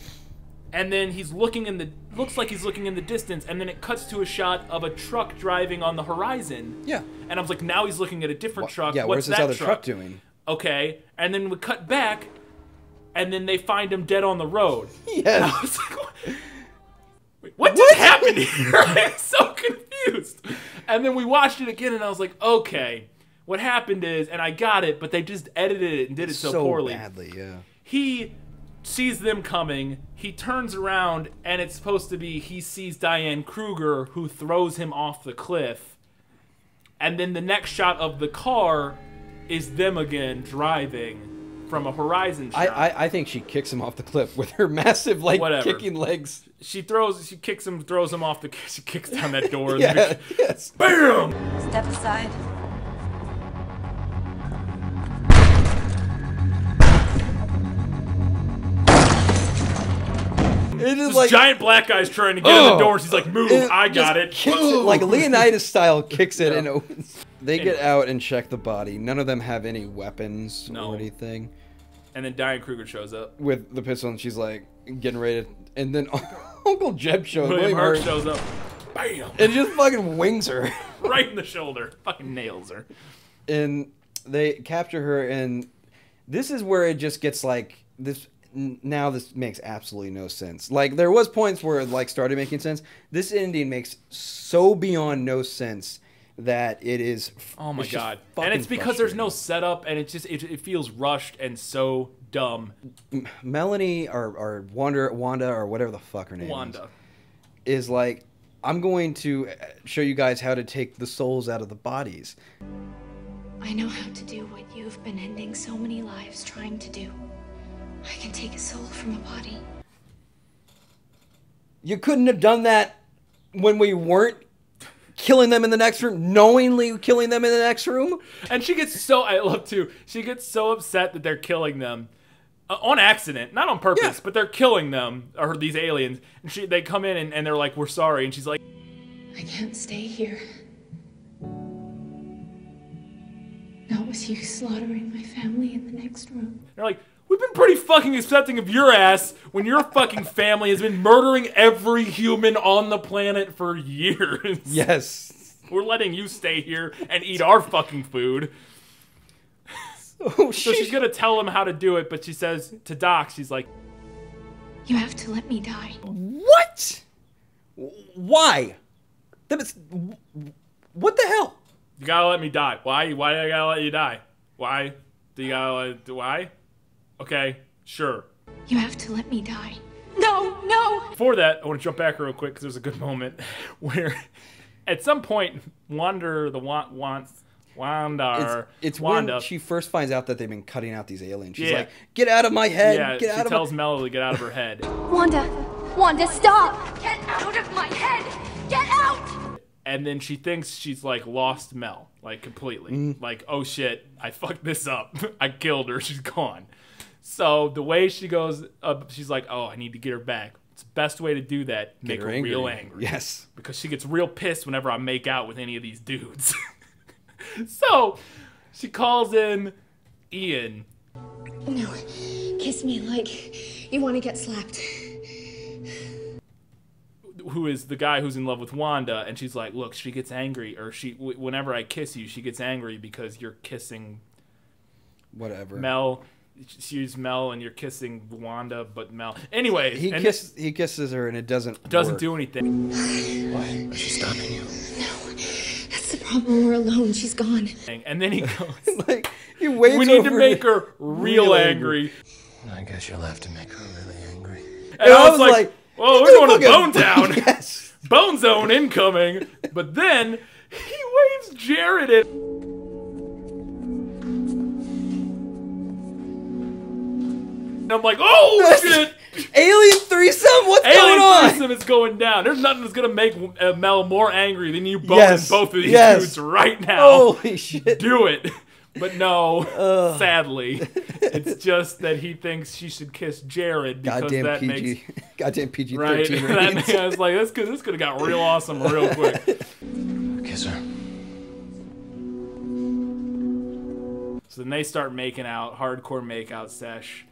and then he's looking looks like he's looking in the distance, and then it cuts to a shot of a truck driving on the horizon. Yeah. And I was like, now he's looking at a different truck. Yeah, what's where's this that other truck doing? Okay, and then we cut back, and then they find him dead on the road. Yes. And I was like, what just happened here? I'm so confused. And then we watched it again, and I was like, okay, what happened is, and I got it, but they just edited it and did it so poorly. Badly, yeah. He sees them coming, he turns around, and it's supposed to be he sees Diane Kruger, who throws him off the cliff. And then the next shot of the car is them again driving from a horizon shot. I think she kicks him off the cliff with her massive kicking legs. She kicks him, throws him off she kicks down that door. Yeah, yes. BAM! Step aside. It is this like giant black guy's trying to get in the door, and she's like, "Move! I got it." Kicks it like Leonidas style, kicks it and opens. They get out and check the body. None of them have any weapons or anything. And then Diane Kruger shows up with the pistol, and she's like getting ready to, and then Uncle Jeb shows up. William Hurt shows up. Bam! And just fucking wings her right in the shoulder. Fucking nails her. And they capture her, and this is where it just gets like this. Now this makes absolutely no sense. Like there was points where it like started making sense. This ending makes so beyond no sense that it is. Oh my god! And it's because there's no setup, and it just it feels rushed and so dumb. Melanie or Wanda or whatever the fuck her name is like, I'm going to show you guys how to take the souls out of the bodies. I know how to do what you've been ending so many lives trying to do. I can take a soul from a body. You couldn't have done that when we weren't killing them in the next room, knowingly killing them in the next room. And she gets so, I love too, she gets so upset that they're killing them on accident, not on purpose, but they're killing them, or these aliens. And they come in and they're like, "We're sorry," and she's like, I can't stay here. Not with you slaughtering my family in the next room. They're like, "We've been pretty fucking accepting of your ass when your fucking family has been murdering every human on the planet for years." Yes. We're letting you stay here and eat our fucking food. So she's gonna tell them how to do it, but she says to Doc, she's like, "You have to let me die." What? Why? What the hell? You gotta let me die. Why? Why do I gotta let you die? Why? Do you gotta why? Okay, sure. You have to let me die. No, no! Before that, I want to jump back real quick because there's a good moment where at some point, Wanda, it's when she first finds out that they've been cutting out these aliens. She's like, "Get out of my head! Yeah, get out she tells Mello to get out of her head. Wanda, stop! Get out of my head! Get out! And then she thinks she's like lost Mel, like completely. Like, oh shit, I fucked this up. I killed her. She's gone. So the way she goes up, she's like, oh, I need to get her back. It's the best way to do that, make her real angry. Yes. Because she gets real pissed whenever I make out with any of these dudes. So she calls in Ian. No, kiss me like you want to get slapped. Who is the guy who's in love with Wanda, and she's like, look, she gets angry, or whenever I kiss you, she gets angry because you're kissing whatever Mel. She's Mel, and you're kissing Wanda, but Mel. Anyways, he kisses her, and it doesn't do anything. Why is she stopping you? No, that's the problem. We're alone. She's gone. And then he goes, like he waves. We need to make her real angry. I guess you'll have to make her really And I was like, whoa, we're going to fucking- Bone Town. Yes. Bone Zone incoming. But then he waves Jared in. And I'm like, oh shit! Alien threesome? What's going on? Alien threesome is going down. There's nothing that's gonna make Mel more angry than you boning both of these dudes right now. Holy shit. Do it. But no, sadly, it's just that he thinks she should kiss Jared because Goddamn that PG. makes Goddamn PG-13 right. ratings. I was like, this could have got real awesome real quick. Kiss her. So then they start making out, hardcore makeout sesh,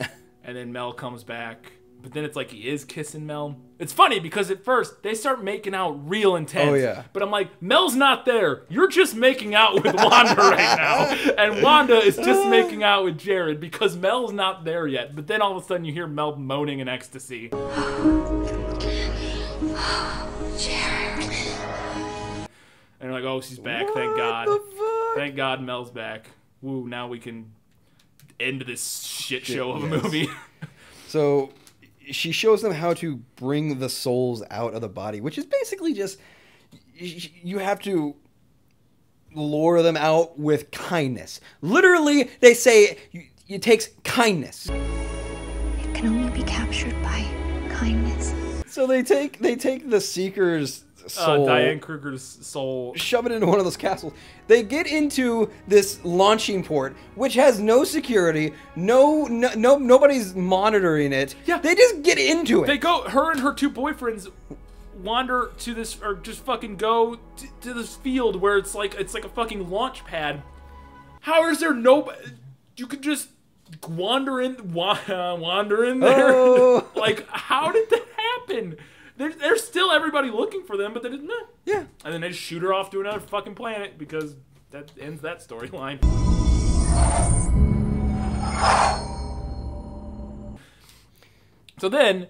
and then Mel comes back. But then it's like he is kissing Mel. It's funny because at first they start making out real intense. Oh, yeah. But I'm like, Mel's not there. You're just making out with Wanda right now. And Wanda is just making out with Jared because Mel's not there yet. But then all of a sudden you hear Mel moaning in ecstasy. Jared. And you're like, oh, she's back. Thank God. Thank God Mel's back. Woo, now we can end this shit show of a movie. So she shows them how to bring the souls out of the body, which is basically just you have to lure them out with kindness. Literally, they say it takes kindness. It can only be captured by kindness. So they take the Seeker's soul, Diane Kruger's soul, shove it into one of those castles. They get into this launching port, which has no security, nobody's monitoring it. Yeah, they just get into it. They go. Her and her two boyfriends wander to this, or just fucking go to this field where it's like a fucking launch pad. How is there no? You could just wander in there. Oh. Like, how did that happen? There's still everybody looking for them, but they didn't. Yeah. And then they just shoot her off to another fucking planet because that ends that storyline. So then,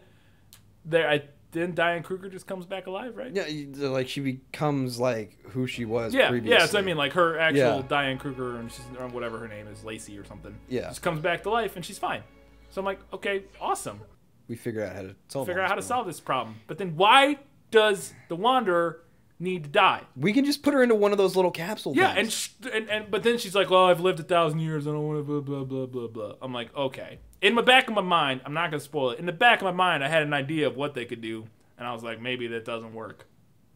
then Diane Kruger just comes back alive, right? Yeah, like she becomes like who she was previously. Yeah, so I mean, like her actual Yeah. Diane Kruger, and she's, or whatever her name is, Lacey or something. Yeah. Just comes back to life and she's fine. So I'm like, okay, awesome. We figure out how to solve this problem. But then why does the Wanderer need to die? We can just put her into one of those little capsule things. And but then she's like, well, I've lived 1,000 years. I don't want to blah, blah, blah, blah, blah. I'm like, okay. In the back of my mind, I'm not going to spoil it. In the back of my mind, I had an idea of what they could do. And I was like, maybe that doesn't work.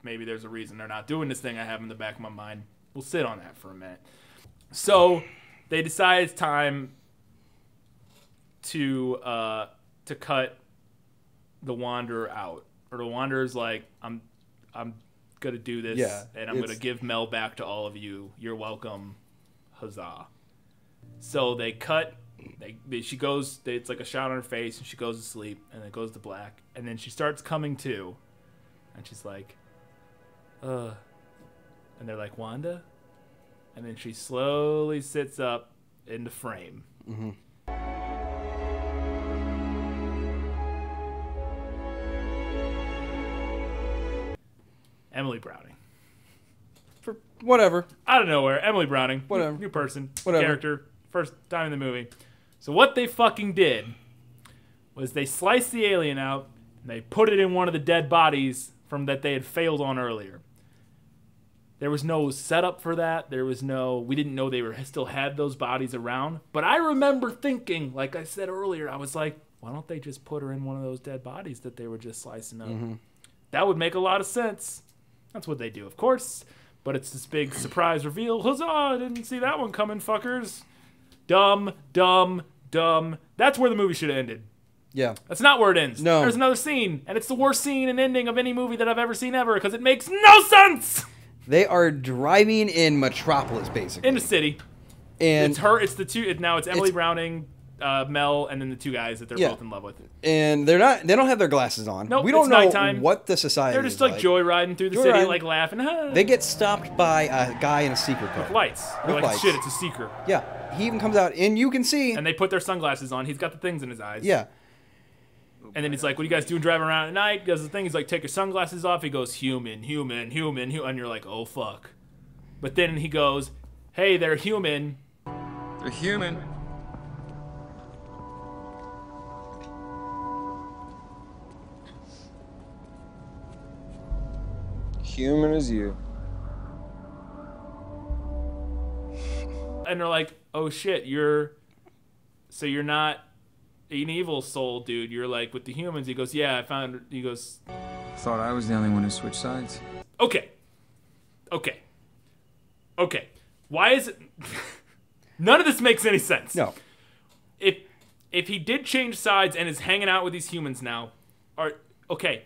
Maybe there's a reason they're not doing this thing I have in the back of my mind. We'll sit on that for a minute. So they decide it's time to cut the Wanderer out, or the Wanderer's like, I'm gonna do this, and I'm gonna give Mel back to all of you. You're welcome, huzzah. So they cut. She goes. It's like a shot on her face, and she goes to sleep, and it goes to black, and then she starts coming to, and she's like, and they're like, Wanda, and then she slowly sits up into frame. Mm-hmm. Emily Browning. For whatever. Out of nowhere. Emily Browning. Whatever. New person. Whatever. Character. First time in the movie. So what they fucking did was they sliced the alien out and they put it in one of the dead bodies from that they had failed on earlier. There was no setup for that. We didn't know they still had those bodies around. But I remember thinking, like I said earlier, I was like, why don't they just put her in one of those dead bodies that they were just slicing up? Mm-hmm. That would make a lot of sense. That's what they do, of course. But it's this big surprise reveal. Huzzah! I didn't see that one coming, fuckers. Dumb, dumb, dumb. That's where the movie should have ended. Yeah. That's not where it ends. No. There's another scene, and it's the worst scene and ending of any movie that I've ever seen ever, because it makes no sense! They are driving in Metropolis, basically. In the city. And it's the two, now it's Emily Browning, Mel, and then the two guys that they're both in love with. And they don't have their glasses on. Nope, we don't it's know nighttime. What the society They're just like joyriding through the city, like laughing. They get stopped by a guy in a seeker car. With lights. They're like, shit, it's a seeker. Yeah. He even comes out, and you can see. And they put their sunglasses on. He's got the things in his eyes. Yeah. And then he's like, what are you guys doing driving around at night? He does the thing. He's like, take your sunglasses off. He goes, human, human, human, human. And you're like, oh, fuck. But then he goes, hey, they're human. They're human. human as you. And they're like, oh shit, you're not an evil soul, dude. You're like with the humans. He goes, yeah, I found, he goes, Thought I was the only one who switched sides. Okay. Why is it, none of this makes any sense. No. If he did change sides and is hanging out with these humans now,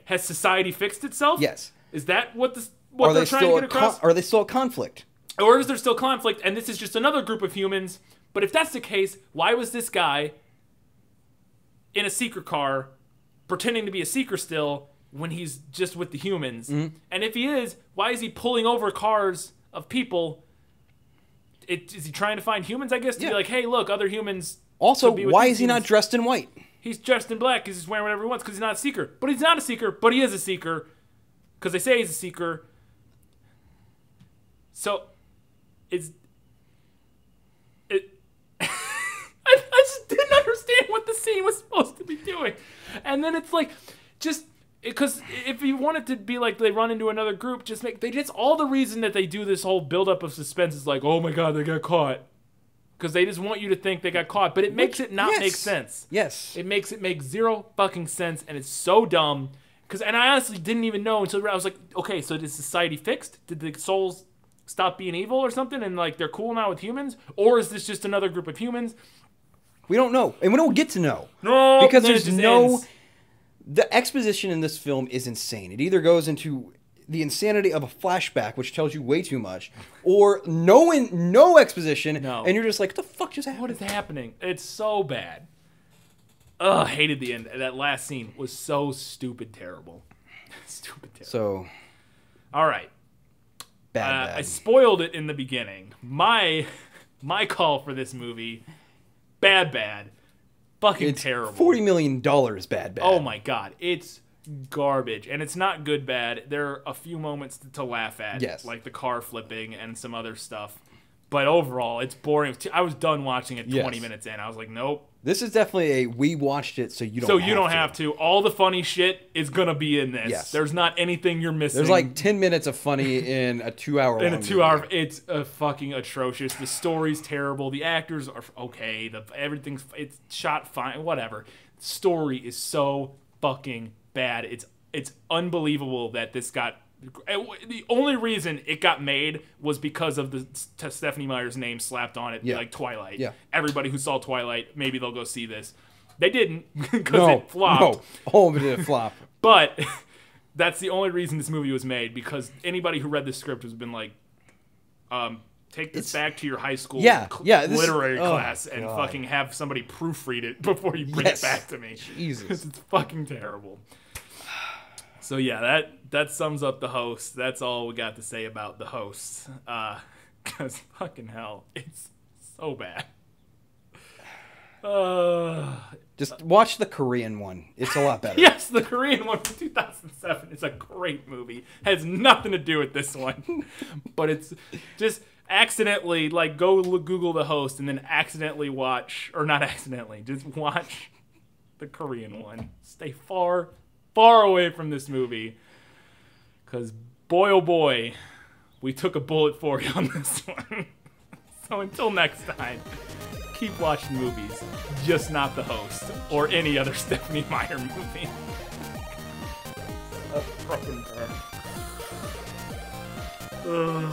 has society fixed itself? Yes. Is that what they're trying to get across? Are they still at conflict? Or is there still conflict and this is just another group of humans? But if that's the case, why was this guy in a seeker car pretending to be a seeker still when he's just with the humans? Mm-hmm. And if he is, why is he pulling over cars of people? Is he trying to find humans, I guess, to be like, hey, look, other humans. Also, why is he not dressed in white? He's dressed in black because he's wearing whatever he wants because he's not a seeker. But he's not a seeker, but he is a seeker because they say he's a seeker. So, I just didn't understand what the scene was supposed to be doing. And then it's like, just, because if you want it to be like they run into another group, that's all the reason that they do this whole buildup of suspense is like, oh my god, they got caught. Because they just want you to think they got caught. But it makes it not make sense. Yes. It makes it make zero fucking sense, and it's so dumb. And I honestly didn't even know until I was like, okay, so is society fixed? Did the souls stop being evil or something and like they're cool now with humans? Or is this just another group of humans? We don't know. And we don't get to know. No, because there's no... The exposition in this film is insane. It either goes into the insanity of a flashback, which tells you way too much, or no exposition, and you're just like, what the fuck just happened? What is happening? It's so bad. Ugh, hated the end. That last scene was so stupid terrible. Stupid terrible. So... All right. Bad. I spoiled it in the beginning. My call for this movie, bad. Fucking terrible. $40 million bad. Oh my god. It's garbage. And it's not good bad. There are a few moments to laugh at. Yes. Like the car flipping and some other stuff. But overall, it's boring. I was done watching it 20 minutes in. I was like, nope. This is definitely we watched it so you don't have to. All the funny shit is going to be in this. Yes. There's not anything you're missing. There's like 10 minutes of funny in a 2-hour long movie. It's fucking atrocious. The story's terrible. The actors are okay. It's shot fine. Whatever. The story is so fucking bad. It's unbelievable that this got... The only reason it got made was because of the Stephenie Meyer's name slapped on it, like Twilight. Yeah. Everybody who saw Twilight, maybe they'll go see this. They didn't because it flopped. No, all of it did flop. But that's the only reason this movie was made, because anybody who read the script has been like, take this back to your high school literary class and fucking have somebody proofread it before you bring it back to me. Jesus. It's fucking terrible. So yeah, that sums up The Host. That's all we got to say about The Host. Because fucking hell, it's so bad. Just watch the Korean one. It's a lot better. Yes, the Korean one from 2007 is a great movie. Has nothing to do with this one. But it's just accidentally, like, go Google The Host and then accidentally watch, or not accidentally, just watch the Korean one. Stay far away from this movie, because boy oh boy, we took a bullet for you on this one. So until next time, keep watching movies, just not The Host or any other Stephenie Meyer movie. A fucking burn.